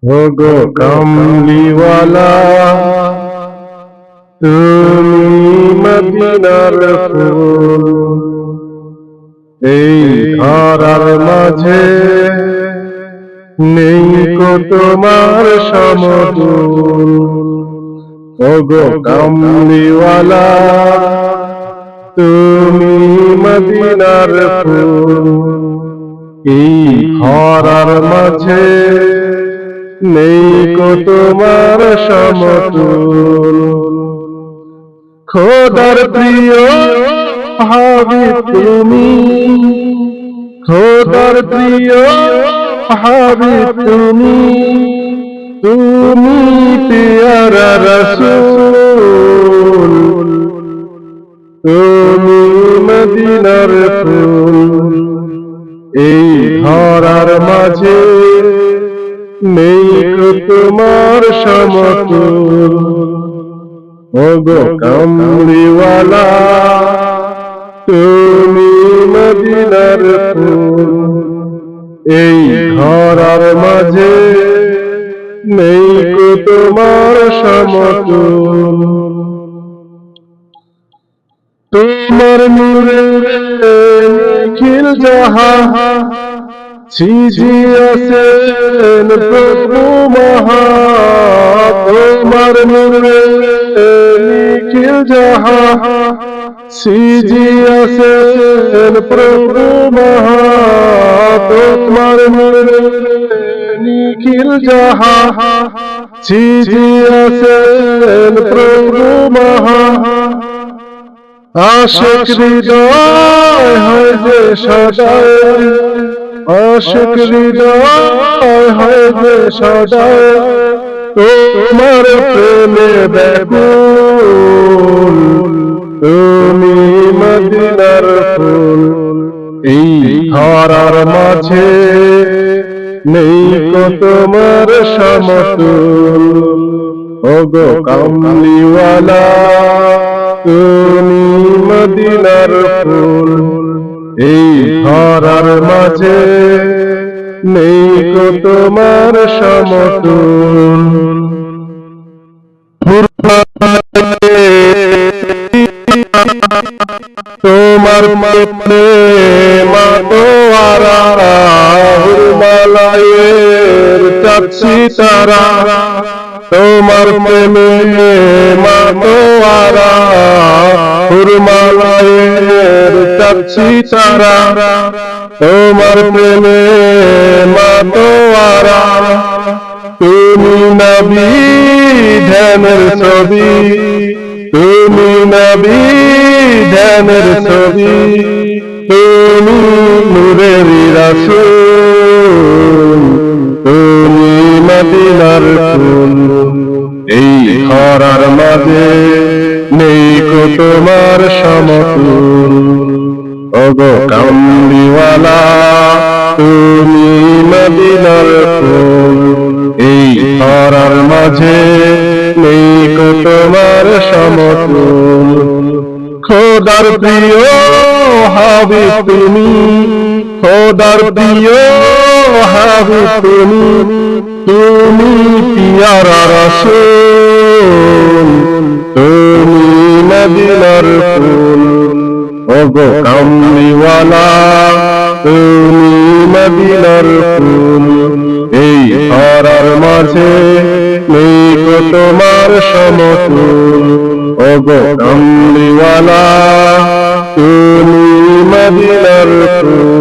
ওগো কামলিওয়ালা, তুমি মদিনার ফুল। এই ধরার মাঝে নেই কো তোমার সমতুল। ওগো কামলিওয়ালা, তুমি মদিনার ফুল। এই ধরার মাঝে নেই কো তোমার সমতুল। খোদার প্রিয় হাবিব তুমি, খোদার প্রিয় হাবিব তুমি, তুমি পিয়ারা রাসূল, তুমি মদিনার ফুল। এই ধরার মাঝে নেই কো তোমার সমতুল। ওগো কামলিওয়ালা, তুমি মদিনার ফুল। এই ধরার মাঝে নেই কো তোমার সমতুল। তোমার নূরে নিখিল জাহান ছিজিয়াছেন প্রভু মহা। তোমার নূরে নিখিল জাহান ছিজিয়াছেন প্রভু মহা। তোমার নূরে নিখিল জাহান ছিজিয়াছেন প্রভু মহা। আশিক হৃদয় হয় যে সদায়, আশিক হৃদয় হয় যে সদায়, তোমার প্রেমে ব্যাকুল। তুমি মদিনার ফুল। এই ধরার মাঝে নেই কো তোমার সমতুল। ওগো কামলিওয়ালা, তুমি মদিনার ফুল। এই ধরার মাঝে নেই কো তোমার সমতুল। তোমার প্রেম মাতোয়ারা, হিমালয়ের চাঁদছি তারা। তোমার প্রেমে মাতোয়ারা, হিমালয়ের চাঁদছি তারা। তোমার প্রেমে মাতোয়ারা, তুমি নবী ধ্যানের ছবি, তুমি নবী ধ্যানের ছবি, তুমি নূরের রাসূল, তুমি মদিনার ফুল। এই ধরার মাঝে নেই কো তোমার সমতুল। ওগো কামলিওয়ালা, তুমি মদিনার ফুল। এই ধরার মাঝে নেই কো তোমার সমতুল। খোদার প্রিয় হাবিব তুমি, খোদার প্রিয় হাবিব তুমি, তুমি পিয়ারা রাসূল, তুমি মদিনার ফুল। ওগো কামলিওয়ালা, তুমি মদিনার ফুল। এই ধরার মাঝে নেই কো তোমার সমতুল। ওগো কামলিওয়ালা, তুমি মদিনার ফুল।